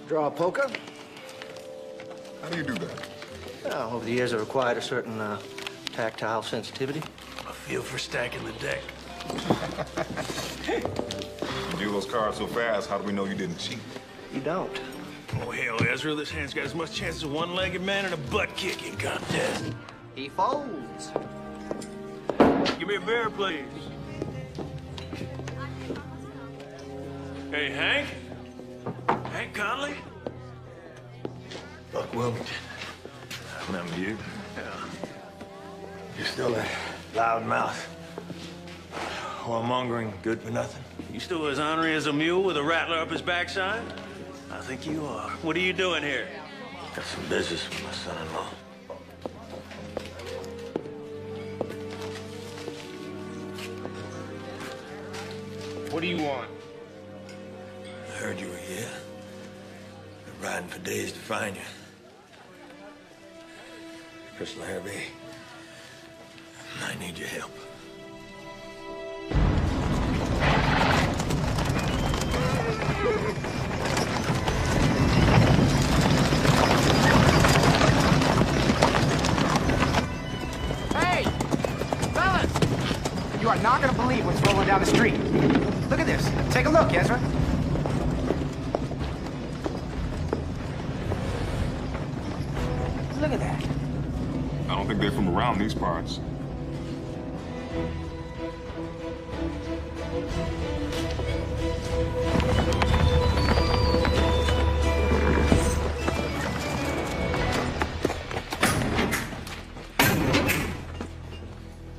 Draw a poker? How do you do that? Well, over the years, I've acquired a certain tactile sensitivity. A feel for stacking the deck. You deal those cards so fast, how do we know you didn't cheat? You don't. Oh, hell, Ezra, this hand's got as much chance as a one-legged man in a butt-kicking contest. He folds. Give me a beer, please. Hey, Hank? Hank Conley? Buck Wilmington. Remember you? Yeah. You're still that loudmouth. Whoremongering, good for nothing. You still as ornery as a mule with a rattler up his backside? I think you are. What are you doing here? Got some business with my son-in-law. What do you want? I heard you were here. Been riding for days to find you. Chris Larrabee, I need your help. Hey! Fellas! You are not gonna believe what's rolling down the street. Look at this. Take a look, Ezra. Look at that. I don't think they're from around these parts.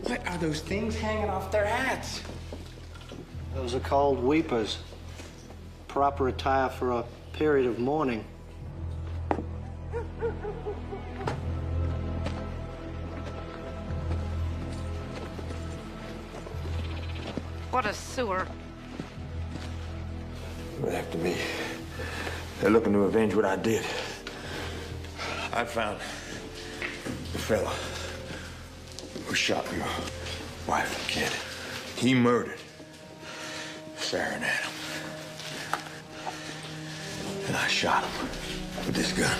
What are those things hanging off their hats? Those are called weepers. Proper attire for a period of mourning. What a sewer. They're after me. They're looking to avenge what I did. I found the fella who shot your wife and kid. He murdered Sarah and Adam. And I shot him with this gun.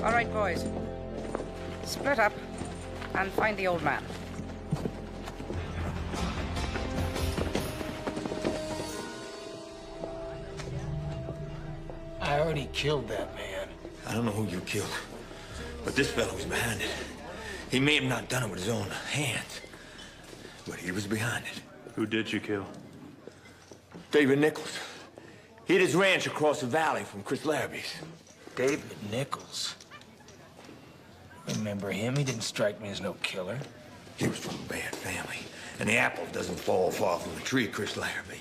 All right, boys. Split up and find the old man. I already killed that man. I don't know who you killed, but this fellow was behind it. He may have not done it with his own hands, but he was behind it. Who did you kill? David Nichols. He had his ranch across the valley from Chris Larrabee's. David Nichols. Remember him? He didn't strike me as no killer. He was from a bad family, and the apple doesn't fall far from the tree, Chris Larrabee.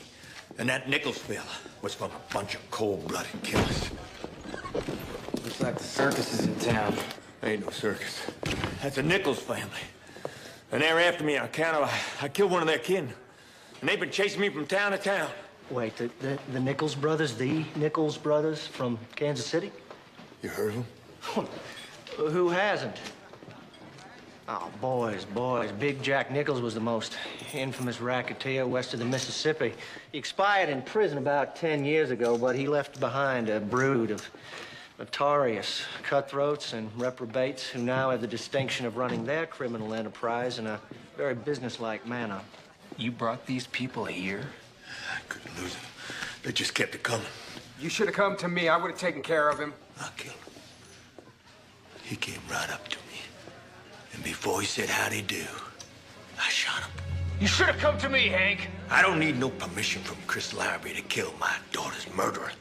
And that Nichols fella was from a bunch of cold-blooded killers. Looks like the circus is in town. Ain't no circus. That's a Nichols family. And they're after me on account of I killed one of their kin. And they've been chasing me from town to town. Wait, the Nichols brothers, the Nichols brothers from Kansas City? You heard of them? Who hasn't? Oh, boys. Big Jack Nichols was the most infamous racketeer west of the Mississippi. He expired in prison about 10 years ago, but he left behind a brood of Notorious cutthroats and reprobates who now have the distinction of running their criminal enterprise in a very businesslike manner. You brought these people here? I couldn't lose him. They just kept it coming. You should have come to me. I would have taken care of him. I killed him. He came right up to me. And before he said howdy do, I shot him. You should have come to me, Hank. I don't need no permission from Chris Library to kill my daughter's murderer.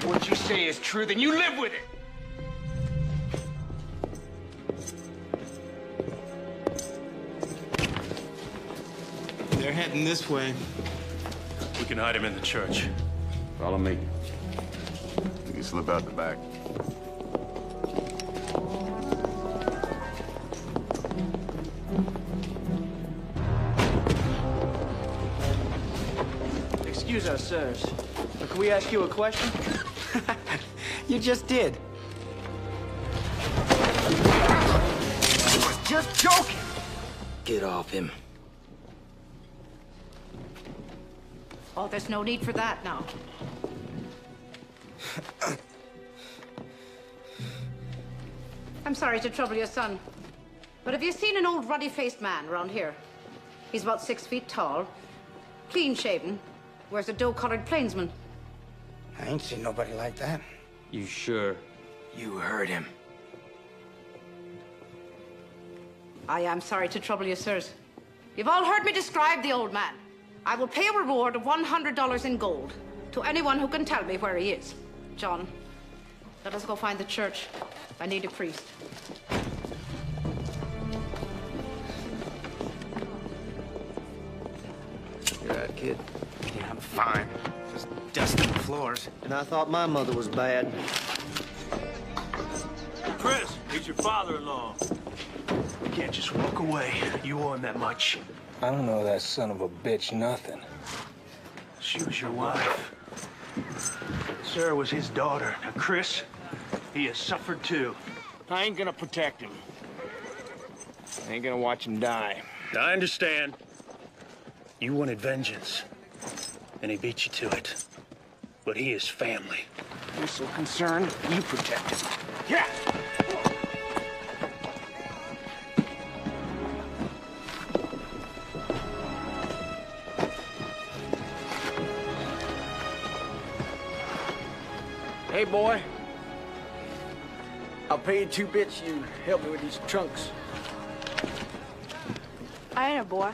What you say is true, then you live with it. They're heading this way. We can hide him in the church. Follow me. You can slip out the back. Excuse us, sirs. But can we ask you a question? You just did. I was just joking. Get off him. Oh, there's no need for that now. I'm sorry to trouble your son, but have you seen an old ruddy-faced man around here? He's about 6 feet tall, clean-shaven, wears a dough-colored plainsman. I ain't seen nobody like that. You sure? You heard him. I am sorry to trouble you, sirs. You've all heard me describe the old man. I will pay a reward of $100 in gold to anyone who can tell me where he is. John, let us go find the church. I need a priest. You all right, kid? Yeah, I'm fine. Just dusting the floors. And I thought my mother was bad. Chris, he's your father-in-law. You can't just walk away. You owe him that much. I don't know that son of a bitch nothing. She was your wife. Sarah was his daughter. Now, Chris, he has suffered too. I ain't gonna protect him. I ain't gonna watch him die. I understand. You wanted vengeance, and he beat you to it. But he is family. You're so concerned, you protect him. Yeah! Hey, boy. I'll pay you 2 bits. You help me with these trunks. I ain't a boy.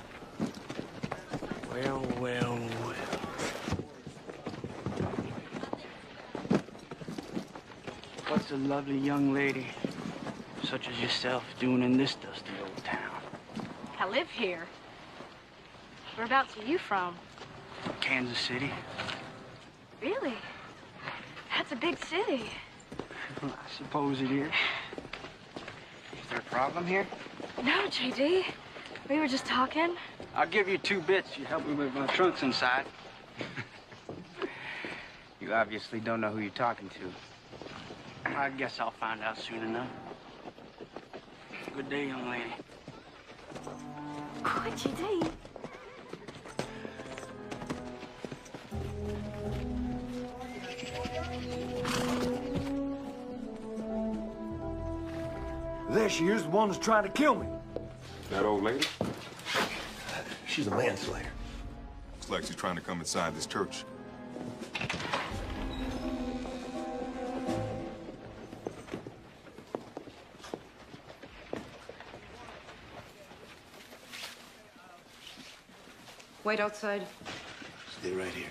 Well, well, well. What's a lovely young lady such as yourself doing in this dusty old town? I live here. Whereabouts are you from? Kansas City. Really? That's a big city. I suppose it is. Is there a problem here? No, JD. We were just talking. I'll give you 2 bits. You help me with my trunks inside. You obviously don't know who you're talking to. I guess I'll find out soon enough. Good day, young lady. Oh, JD. There she is, the one who's trying to kill me. That old lady? She's a manslayer. Looks like she's trying to come inside this church. Wait outside. Stay right here.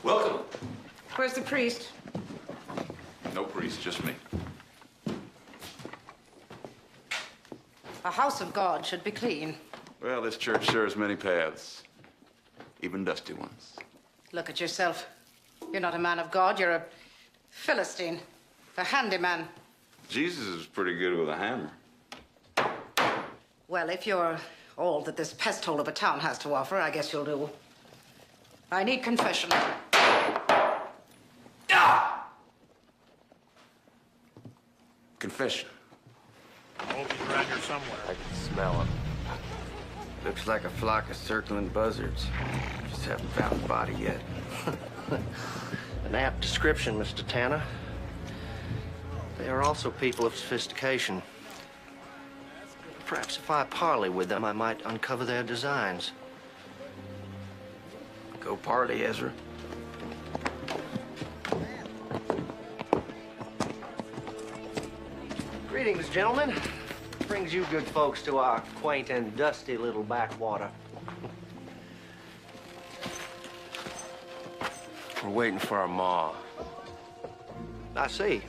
Welcome. Where's the priest? No priest, just me. A house of God should be clean. Well, this church shares many paths, even dusty ones. Look at yourself. You're not a man of God, you're a Philistine, a handyman. Jesus is pretty good with a hammer. Well, if you're all that this pest hole of a town has to offer, I guess you'll do. I need confession. fishing. I hope he's around here somewhere. I can smell him. Looks like a flock of circling buzzards. Just haven't found the body yet. An apt description, Mr. Tanner. They are also people of sophistication. Perhaps if I parley with them, I might uncover their designs. Go parley, Ezra. Greetings, gentlemen. Brings you good folks to our quaint and dusty little backwater. We're waiting for our ma. I see.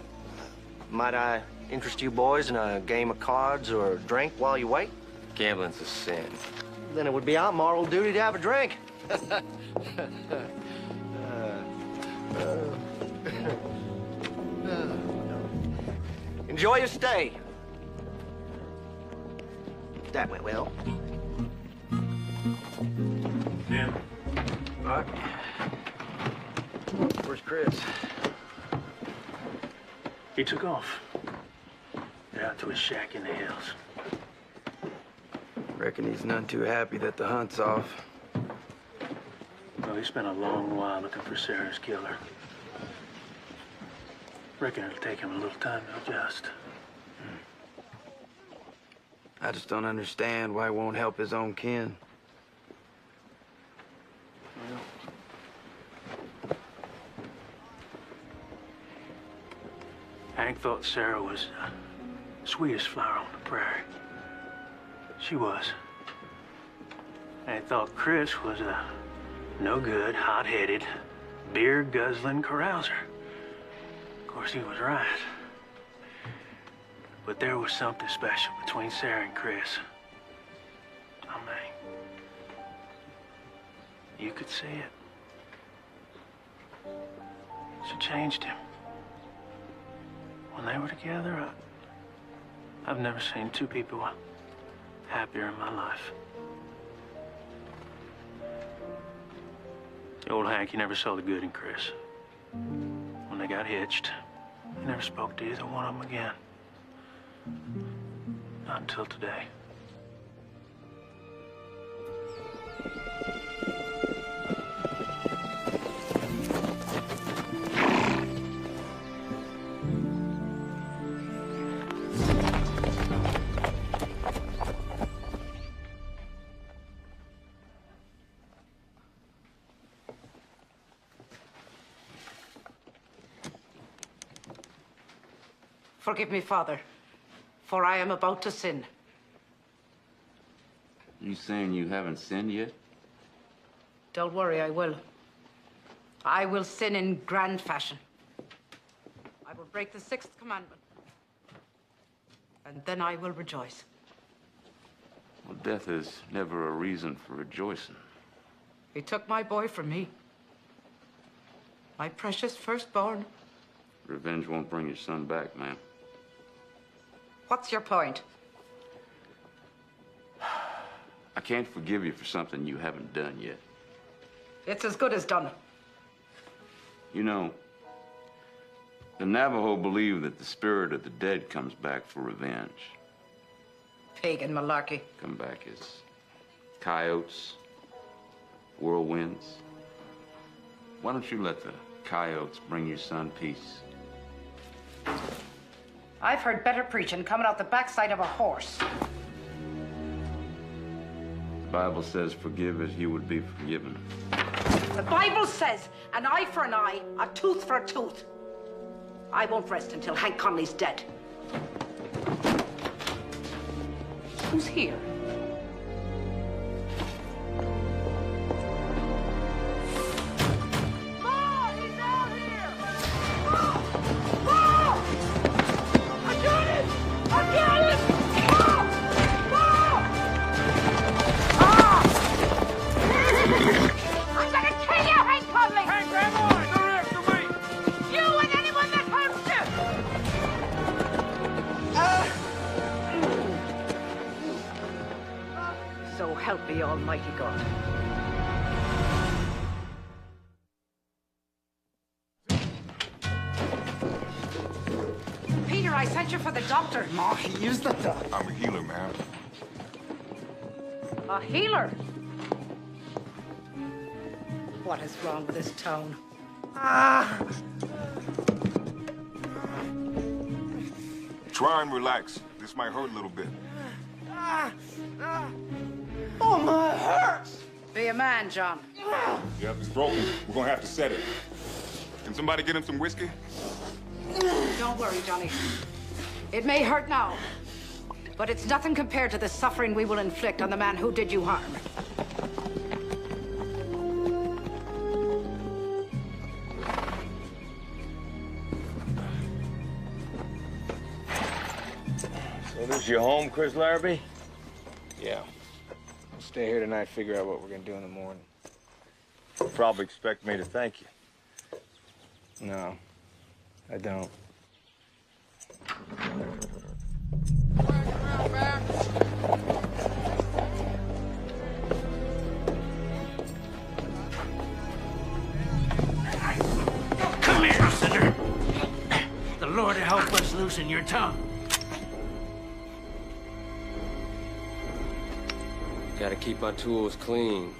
Might I interest you boys in a game of cards or a drink while you wait? Gambling's a sin. Then it would be our moral duty to have a drink. Enjoy your stay. That went well. Jim. What? Where's Chris? He took off. Out to his shack in the hills. Reckon he's none too happy that the hunt's off. Well, he spent a long while looking for Sarah's killer. Reckon it'll take him a little time to adjust. I just don't understand why he won't help his own kin. Hank thought Sarah was the sweetest flower on the prairie. She was. Hank thought Chris was a no-good, hot-headed, beer-guzzling carouser. Of course, he was right. But there was something special between Sarah and Chris. I mean, you could see it. She changed him. When they were together, I've never seen two people happier in my life. Old Hank, he never saw the good in Chris. When they got hitched, he never spoke to either one of them again. Not until today. Forgive me, Father, for I am about to sin. You saying you haven't sinned yet? Don't worry, I will. I will sin in grand fashion. I will break the 6th commandment. And then I will rejoice. Well, death is never a reason for rejoicing. He took my boy from me. My precious firstborn. Revenge won't bring your son back, ma'am. What's your point? I can't forgive you for something you haven't done yet. It's as good as done. You know, the Navajo believe that the spirit of the dead comes back for revenge. Pagan malarkey. Come back as coyotes, whirlwinds. Why don't you let the coyotes bring your son peace? I've heard better preaching coming out the backside of a horse. The Bible says, forgive as you would be forgiven. The Bible says, an eye for an eye, a tooth for a tooth. I won't rest until Hank Conley's dead. Who's here? Help me, Almighty God. Peter, I sent you for the doctor. Ma, he is the thug. I'm a healer, man. A healer? What is wrong with this town? Try and relax. This might hurt a little bit. Oh, my hurts. Be a man, John. Yep, it's broken. We're gonna have to set it. Can somebody get him some whiskey? Don't worry, Johnny. It may hurt now, but it's nothing compared to the suffering we will inflict on the man who did you harm. So this your home, Chris Larrabee? Yeah. I'll stay here tonight, figure out what we're gonna do in the morning. You probably expect me to thank you. No, I don't. Come here, sinner. The Lord help us loosen your tongue. Gotta keep my tools clean.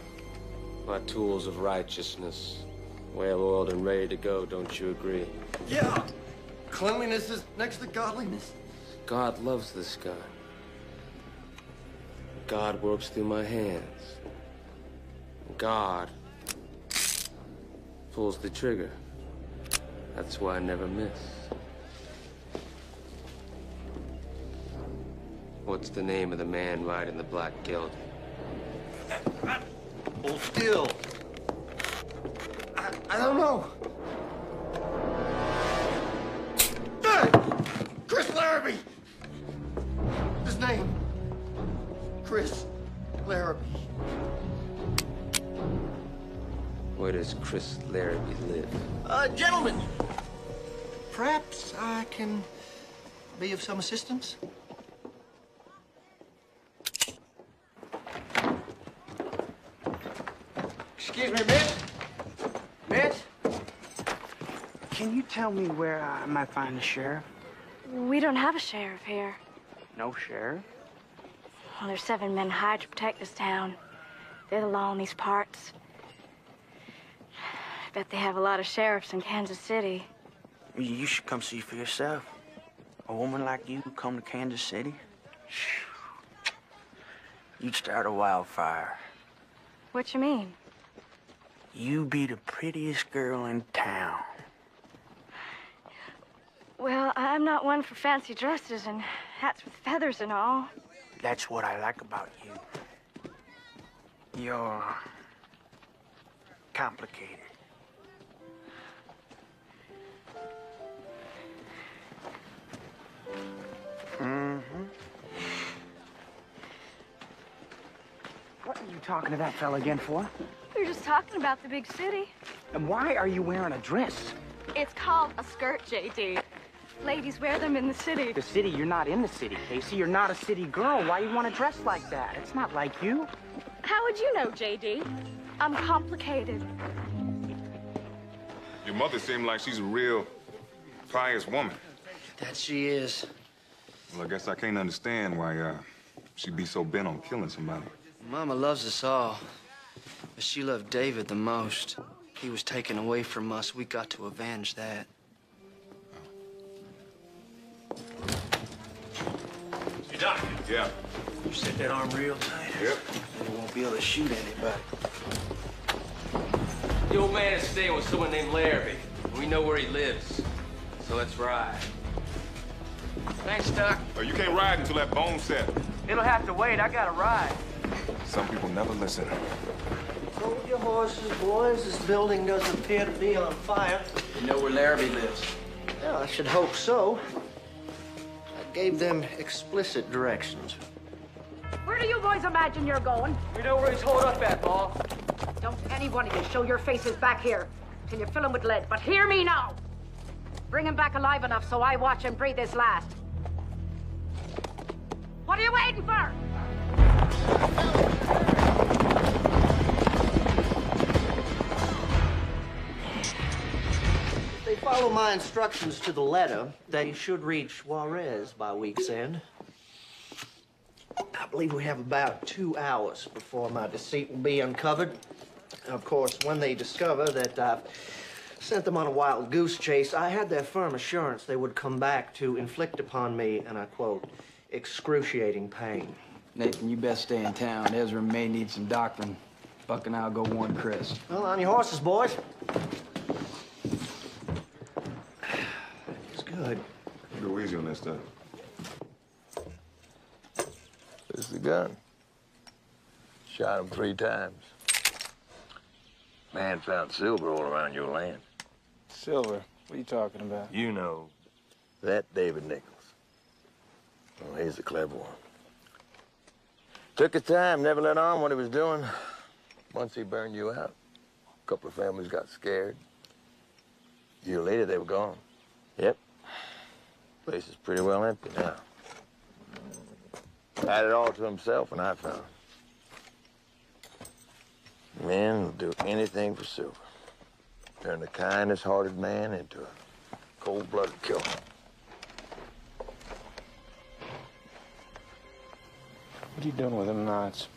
My tools of righteousness. Well-oiled and ready to go, don't you agree? Yeah. Cleanliness is next to godliness. God loves this gun. God works through my hands. God pulls the trigger. That's why I never miss. What's the name of the man riding the black gelding? Hold still. I don't know. Hey! Chris Larrabee! His name. Chris Larrabee. Where does Chris Larrabee live? Gentlemen, perhaps I can be of some assistance? Excuse me, miss? Miss? Can you tell me where I might find the sheriff? We don't have a sheriff here. No sheriff? Well, there's 7 men hired to protect this town. They're the law in these parts. I bet they have a lot of sheriffs in Kansas City. You should come see for yourself. A woman like you come to Kansas City? You'd start a wildfire. What you mean? You be the prettiest girl in town. Well, I'm not one for fancy dresses and hats with feathers and all. That's what I like about you. You're complicated. What are you talking to that fella again for? We were just talking about the big city. And why are you wearing a dress? It's called a skirt, J.D. Ladies wear them in the city. The city? You're not in the city, Casey. You're not a city girl. Why you want to dress like that? It's not like you. How would you know, J.D.? I'm complicated. Your mother seemed like she's a real pious woman. That she is. Well, I guess I can't understand why she'd be so bent on killing somebody. Mama loves us all, but she loved David the most. He was taken away from us. We got to avenge that. You doctor? Yeah. You set that arm real tight. Yep. You won't be able to shoot anybody. The old man is staying with someone named Larrabee. We know where he lives, so let's ride. Thanks, Doc. Oh, you can't ride until that bone's set. It'll have to wait. I got a ride. Some people never listen. Hold your horses, boys. This building doesn't appear to be on fire. You know where Larrabee lives? Well, I should hope so. I gave them explicit directions. Where do you boys imagine you're going? We know where he's holed up at, Ma. Don't any one of you show your faces back here till you fill him with lead. But hear me now. Bring him back alive enough so I watch him breathe his last. What are you waiting for? If they follow my instructions to the letter, they should reach Juarez by week's end. I believe we have about 2 hours before my deceit will be uncovered. Of course, when they discover that I've sent them on a wild goose chase, I had their firm assurance they would come back to inflict upon me, and I quote, excruciating pain. Nathan, you best stay in town. Ezra may need some doctrine. Buck and I'll go warn Chris. Well, on your horses, boys. It's good. Go easy on that stuff. This is the gun. Shot him 3 times. Man found silver all around your land. Silver? What are you talking about? You know. That David Nichols. Well, he's the clever one. Took his time, never let on what he was doing. Once he burned you out, a couple of families got scared. A year later, they were gone. Yep. Place is pretty well empty now. Had it all to himself, and I found him. Men will do anything for silver. Turn the kindest-hearted man into a cold-blooded killer. What are you doing with them knots?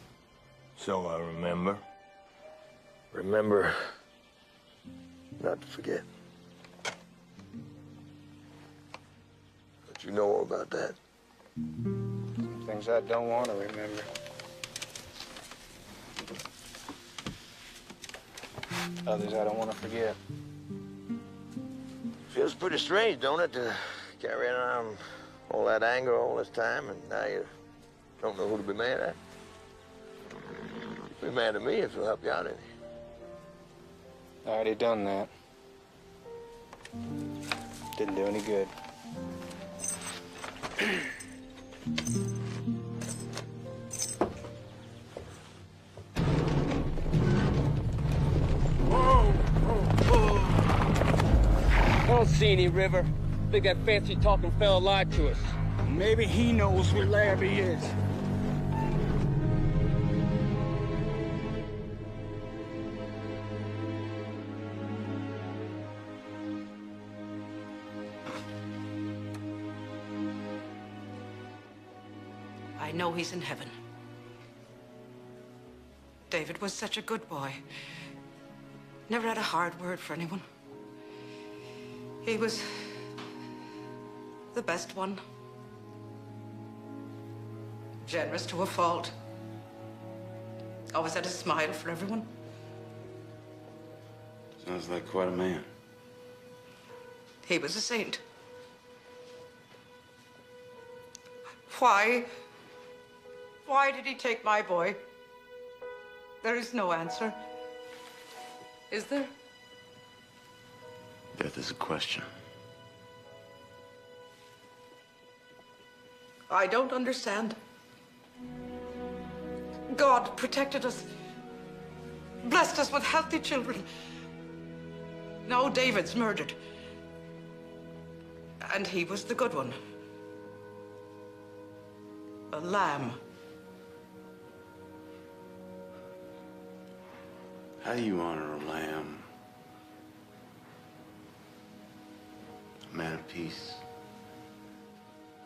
So I remember. Remember not to forget. But you know all about that. Some things I don't want to remember. Others I don't want to forget. Feels pretty strange, don't it, to carry around all that anger all this time, and now you don't know who to be mad at? Be mad at me if it'll help you out any. I already done that. Didn't do any good. I don't see any river. I think that fancy talking fella lied to us. Maybe he knows where Larrabee is. I know he's in heaven. David was such a good boy. Never had a hard word for anyone. He was the best one. Generous to a fault. Always had a smile for everyone. Sounds like quite a man. He was a saint. Why did he take my boy? There is no answer. Is there? Death is a question. I don't understand. God protected us, blessed us with healthy children. Now David's murdered. And he was the good one. A lamb. How do you honor a lamb? A man of peace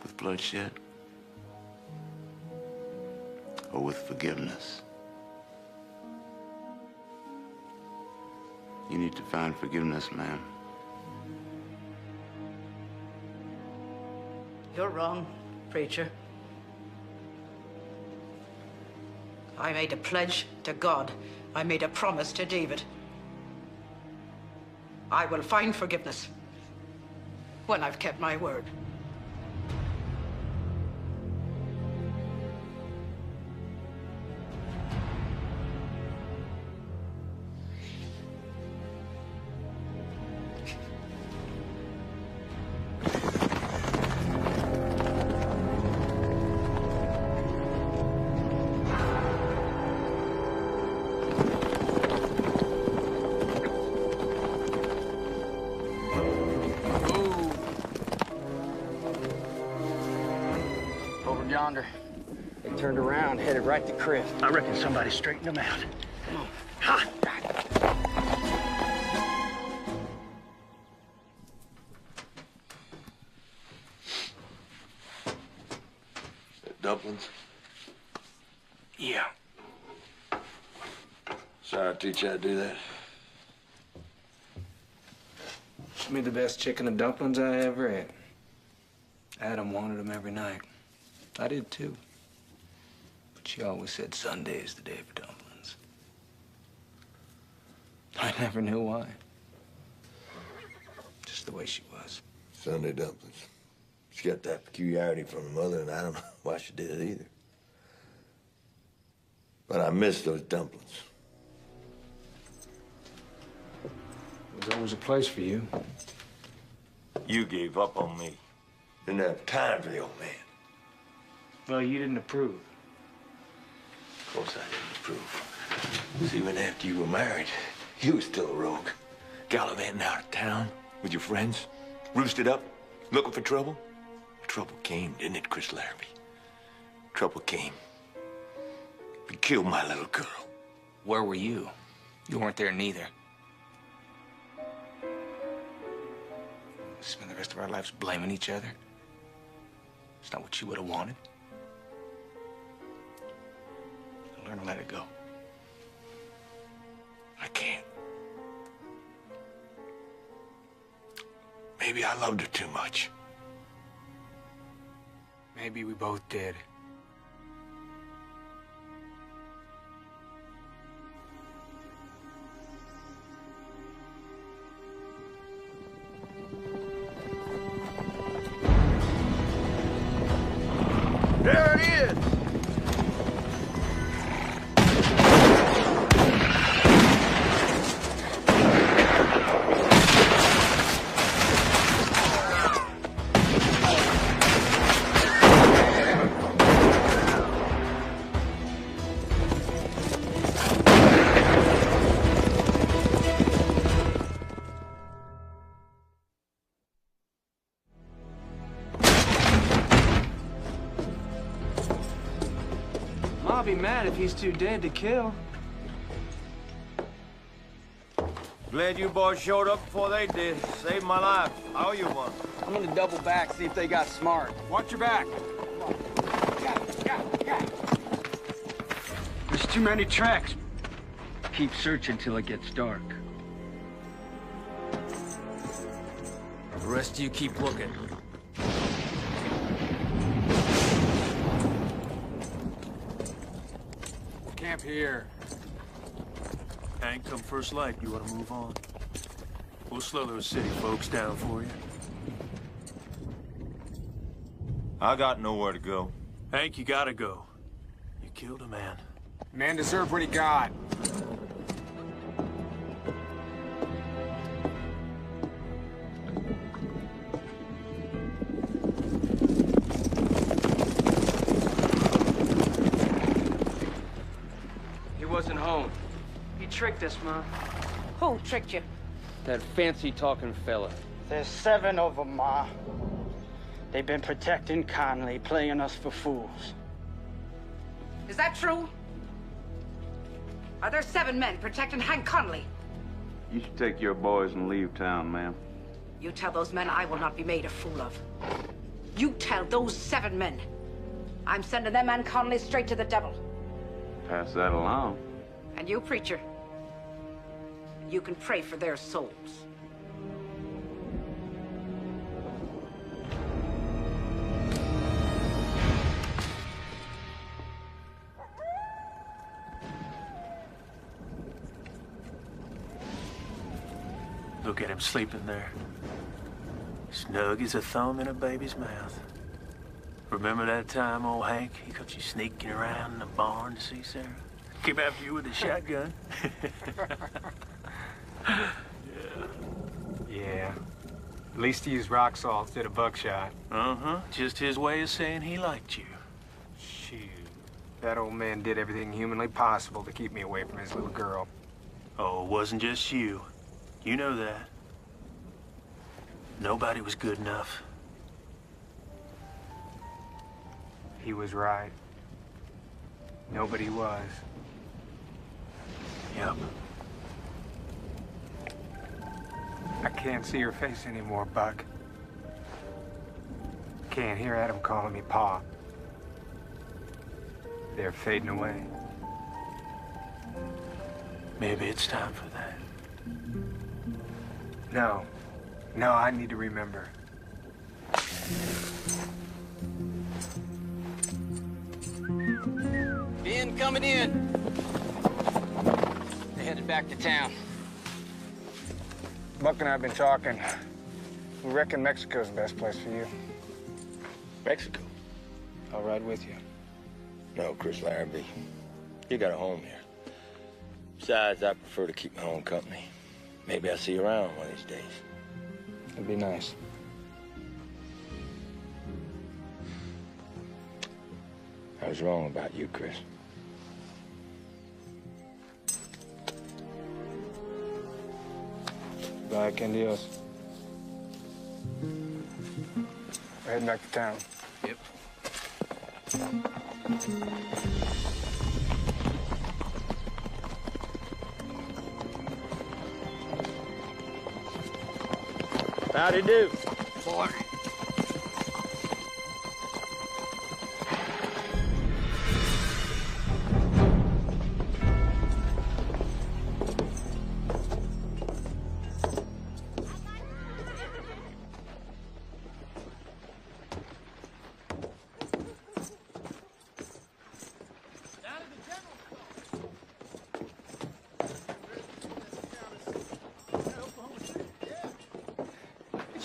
with bloodshed? Or with forgiveness? You need to find forgiveness, ma'am. You're wrong, preacher. I made a pledge to God. I made a promise to David. I will find forgiveness when I've kept my word. Yonder. They turned around, headed right to Chris. I reckon somebody straightened them out. Come on. Ha! dumplings? Yeah. Sorry I teach you how to do that. She made the best chicken and dumplings I ever ate. Adam wanted them every night. I did too. But she always said Sunday is the day for dumplings. I never knew why. Just the way she was. Sunday dumplings. She got that peculiarity from her mother, and I don't know why she did it either. But I miss those dumplings. There's always a place for you. You gave up on me. Didn't have time for the old man. Well, you didn't approve. Of course I didn't approve. See, even after you were married, you were still a rogue. Gallivanting out of town with your friends, roosted up, looking for trouble. Trouble came, didn't it, Chris Larrabee? Trouble came. You killed my little girl. Where were you? You weren't there neither. We spend the rest of our lives blaming each other. It's not what you would have wanted. Learn to let it go. I can't. Maybe I loved her too much. Maybe we both did. There it is! I'll be mad if he's too dead to kill. Glad you boys showed up before they did. Saved my life. I owe you one. I'm gonna double back, see if they got smart. Watch your back. There's too many tracks. Keep searching till it gets dark. The rest of you keep looking. Camp here. Hank, come first light, you want to move on? We'll slow those city folks down for you. I got nowhere to go. Hank, you gotta go. You killed a man. Man deserved what he got. He wasn't home. He tricked us, Ma. Who tricked you? That fancy-talking fella. There's 7 of them, Ma. They've been protecting Conley, playing us for fools. Is that true? Are there 7 men protecting Hank Conley? You should take your boys and leave town, ma'am. You tell those men I will not be made a fool of. You tell those 7 men. I'm sending them and Conley straight to the devil. Pass that along. And you, preacher, you can pray for their souls. Look at him sleeping there. Snug as a thumb in a baby's mouth. Remember that time, old Hank? He caught you sneaking around in the barn to see Sarah? Came after you with a shotgun? Yeah. At least he used rock salt instead of buckshot. Uh-huh. Just his way of saying he liked you. Shoot. That old man did everything humanly possible to keep me away from his little girl. Oh, it wasn't just you. You know that. Nobody was good enough. He was right. Nobody was. Yep. I can't see her face anymore, Buck. Can't hear Adam calling me Pa. they're fading away. Maybe it's time for that. No. No, I need to remember. Coming in. They headed back to town. Buck and I have been talking. We reckon Mexico's the best place for you. Mexico? I'll ride with you. No, Chris Larrabee. You got a home here. Besides, I prefer to keep my own company. Maybe I'll see you around one of these days. It'd be nice. I was wrong about you, Chris. Bye, Ken Dios. We're heading back to town. Yep. Howdy do. Boy.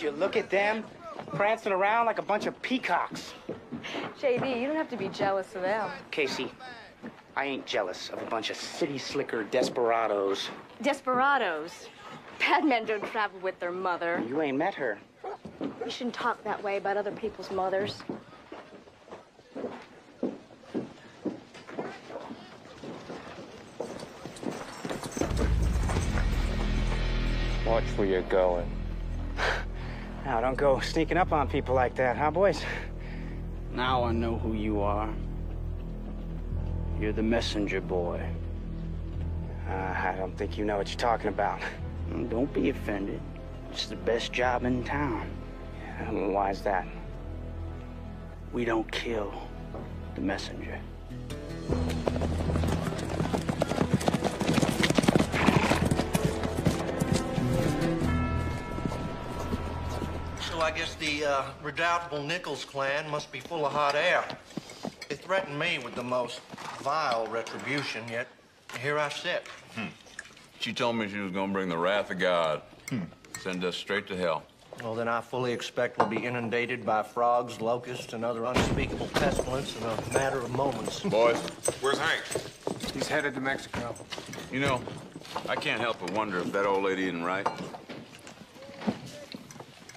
You look at them, prancing around like a bunch of peacocks. JD, you don't have to be jealous of them. Casey, I ain't jealous of a bunch of city slicker desperados. Desperados. Bad men don't travel with their mother. You ain't met her. You shouldn't talk that way about other people's mothers. Watch where you're going. Now, don't go sneaking up on people like that, huh, boys? Now I know who you are. You're the messenger boy. I don't think you know what you're talking about. Don't be offended. It's the best job in town. Why's that? We don't kill the messenger. So I guess the redoubtable Nichols clan must be full of hot air. They threatened me with the most vile retribution, yet here I sit. She told me she was gonna bring the wrath of God. Send us straight to hell. Well, then I fully expect we'll be inundated by frogs, locusts, and other unspeakable pestilence in a matter of moments. Boys, where's Hank? He's headed to Mexico. You know, I can't help but wonder if that old lady isn't right.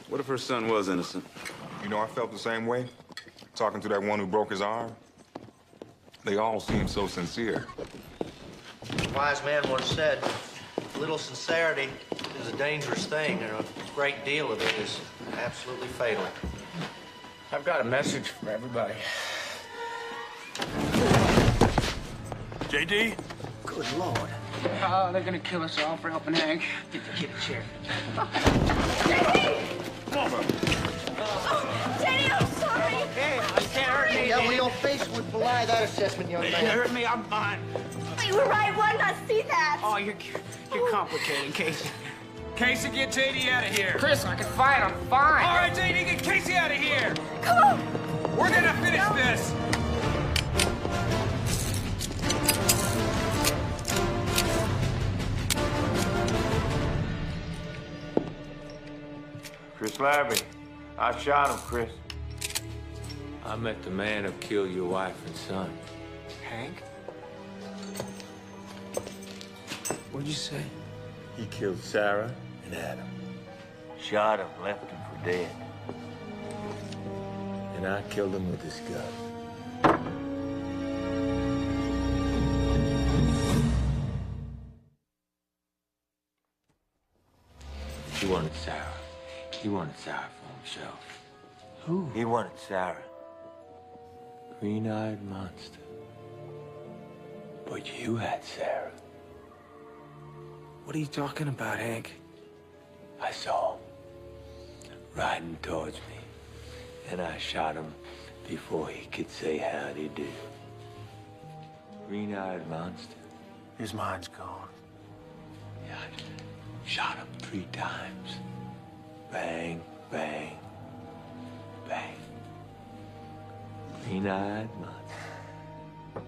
What if her son was innocent? You know, I felt the same way. Talking to that one who broke his arm. They all seem so sincere. A wise man once said, a little sincerity is a dangerous thing, and a great deal of it is absolutely fatal. I've got a message for everybody. JD? Good Lord. Oh, they're gonna kill us all for helping Hank. Get a chair. JD, I'm sorry. Hey, you can't hurt me. Yeah, well, your face would belie that assessment, young man. You hurt me, I'm fine. You were right. Why not see that? Oh, you're complicating, Casey. Casey, get JD out of here. Chris, I can fight. I'm fine. All right, JD, get Casey out of here. Come on. We're gonna finish this. Chris Larrabee. I shot him, Chris. I met the man who killed your wife and son. Hank? What'd you say? He killed Sarah and Adam. Shot him, left him for dead. And I killed him with this gun. He wanted Sarah. He wanted Sarah for himself. Who? He wanted Sarah. Green-eyed monster. But you had Sarah. What are you talking about, Hank? I saw him riding towards me, and I shot him before he could say howdy do. Green-eyed monster. His mind's gone. Yeah, I shot him 3 times. Bang, bang, bang. Green-eyed monster.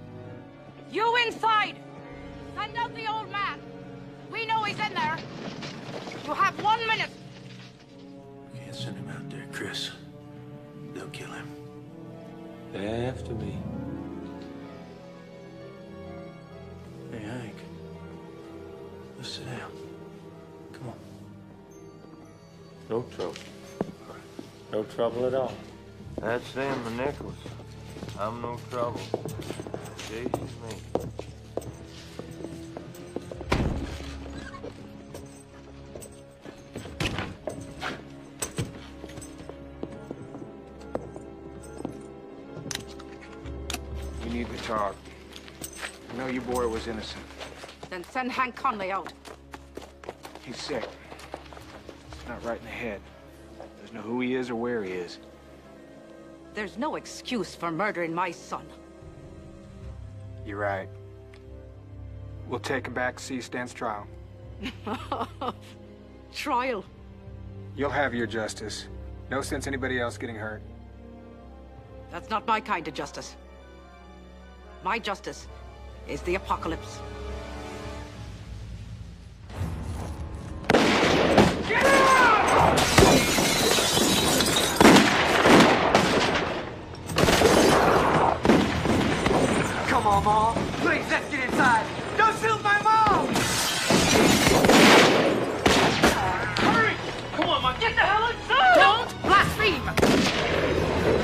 You inside! Send out the old man! We know he's in there! You have 1 minute! Can't send him out there, Chris. They'll kill him. They're after me. Hey, Hank. Let's sit down. Come on. No trouble. No trouble at all. That's them, the Nichols. I'm no trouble. Jason's me. We need to talk. I know your boy was innocent. Then send Hank Conley out. He's sick. He's not right in the head. Doesn't know who he is or where he is. There's no excuse for murdering my son. You're right. We'll take him back, see Stan's trial. Trial? You'll have your justice. No sense anybody else getting hurt. That's not my kind of justice. My justice is the apocalypse. Come on, Mom. Please, let's get inside. Don't shoot my mom! Hurry! Come on, Mom. Get the hell inside! Don't blaspheme!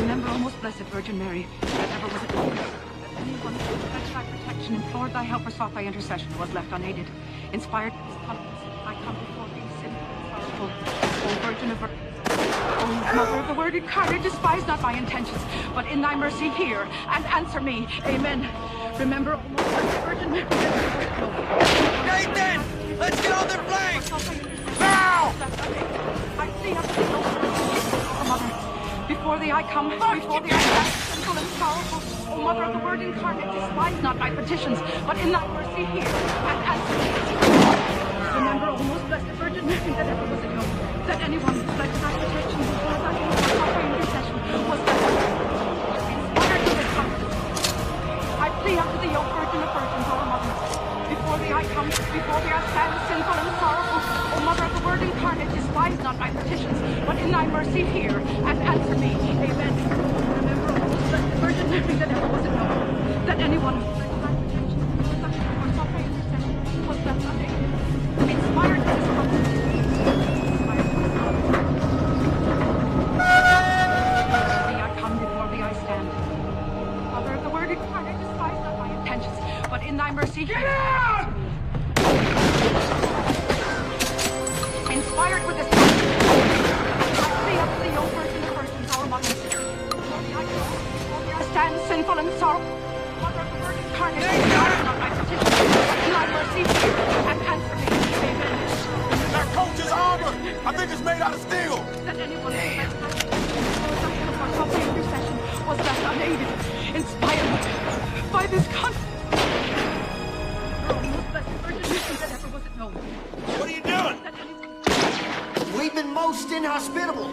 Remember, O most blessed Virgin Mary, that ever was it known that anyone who stretched thy protection, implored thy help, or sought thy intercession was left unaided. Inspired by this confidence, I come before thee, sinful and sorrowful. O Virgin of Virgins, O Mother of the Word incarnate, despise not my intentions, but in thy mercy hear and answer me. Amen. Remember, O most blessed Virgin Mary, Nathan! Let's get on their flanks! Now! I see up to thee, O Virgin Mother. Before thee I come, before thee I stand, sinful and sorrowful. O Mother of the Word incarnate, despise not my petitions, but in thy mercy hear and answer me. Remember, O most blessed Virgin Mary, that ever was it known that anyone who fled to thy protection before thy help or sought thy intercession was left inspired with this confidence. I plead unto thee, O Virgin of Virgins, our Mother. Before thee I come, before thee I stand, sinful and sorrowful. O Mother of the Word incarnate, despise not my petitions, but in thy mercy hear and answer me. Amen. Remember, O most blessed Virgin Mary, that ever was it known that anyone who fled to thy protection before thy help or sought thy intercession was left unaided. Inspired with this confidence. But in thy mercy, get out! Inspired with this I plead up to thee, O Virgin of Virgins, our Mother. Before thee I stand sinful and sorrowful. Mother of the Word incarnate, inspired not my petition, but in thy mercy hear and answer me. Amen. That coat is armor! I think it's made out of steel! That anyone who fled to thy help or sought thy intercession was left unaided, inspired by this confidence. What are you doing? We've been most inhospitable.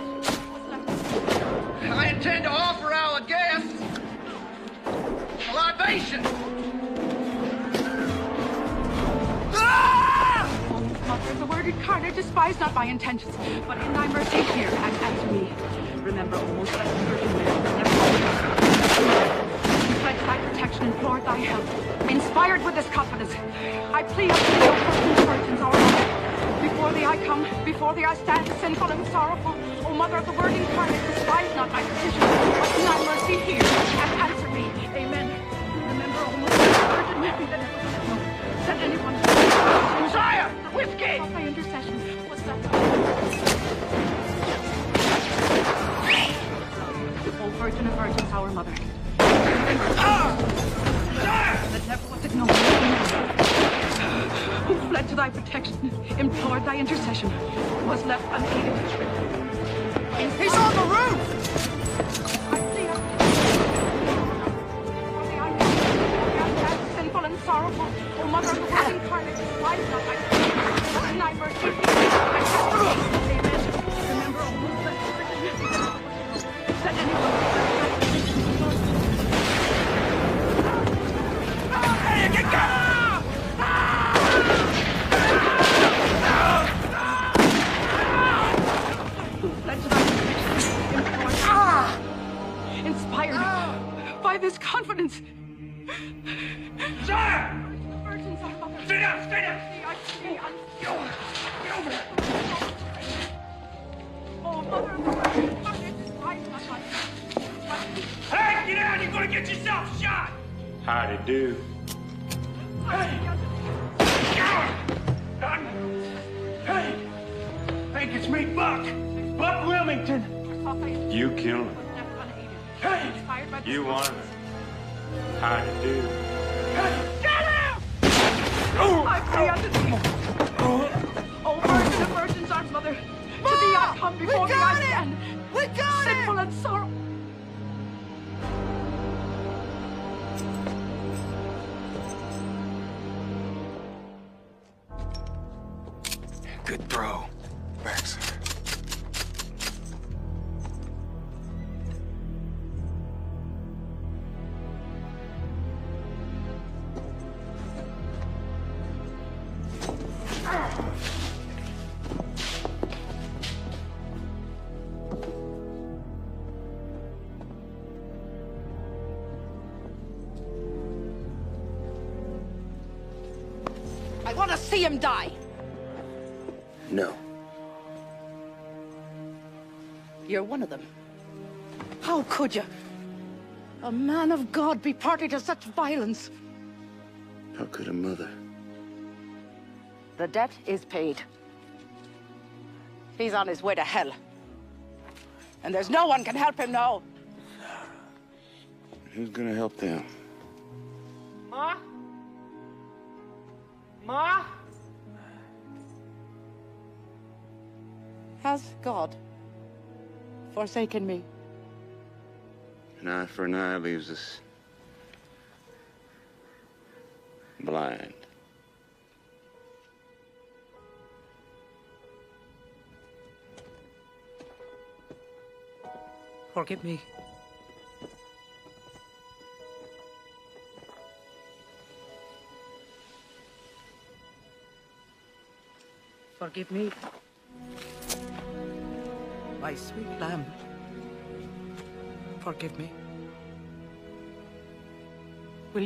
I intend to offer our guests a libation. Mother of the Word incarnate, despise not my intentions, but in thy mercy hear and answer me. Remember, O most blessed Virgin Mary, you fled to thy protection, implored thy help. Inspired with this confidence, I plead unto thee, O Virgin of Virgins, our Mother. Before thee I come, before thee I stand, sinful and sorrowful. O Mother of the Word incarnate, despise not my petition, but in thy mercy hear and answer me. Amen. Remember, O most blessed Virgin Mary, that ever was known that anyone Messiah! Whiskey! My intercession was that O Virgin of Virgins, our Mother. That never was it known who fled to thy protection, implored thy intercession, was left unaided. He's on the roof! I plead unto thee, sinful mother of the Virgin Incarnate, rise not like in thy mercy. Remember all the that anyone inspired by this confidence. Sir! Stay down! Stay down! Oh, Mother of the Virgin Incarnate, rise not like Hey, get out! You're gonna get yourself shot! Howdy do. Hey! Hey! Hey, it's me, Buck! Buck Wilmington! You killed him. Hey! You won. Howdy do. Get him! I pray unto thee. Oh, Virgin of Virgins, our Mother, to thee I come before thee I stand. We got sinful and sorrow. Good throw. Thanks. I want to see him die. No. You're one of them. How could you? A man of God be party to such violence. How could a mother? The debt is paid. He's on his way to hell. And there's no one can help him now. Who's gonna help them? Ma? Ma? Has God forsaken me? An eye for an eye leaves us blind. Forgive me. Forgive me. My sweet lamb. Forgive me. Will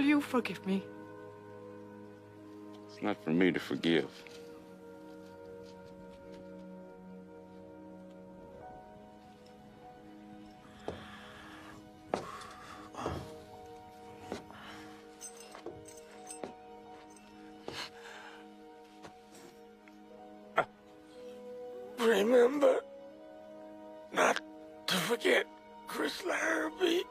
you forgive me? It's not for me to forgive. Remember not to forget Chris Larrabee.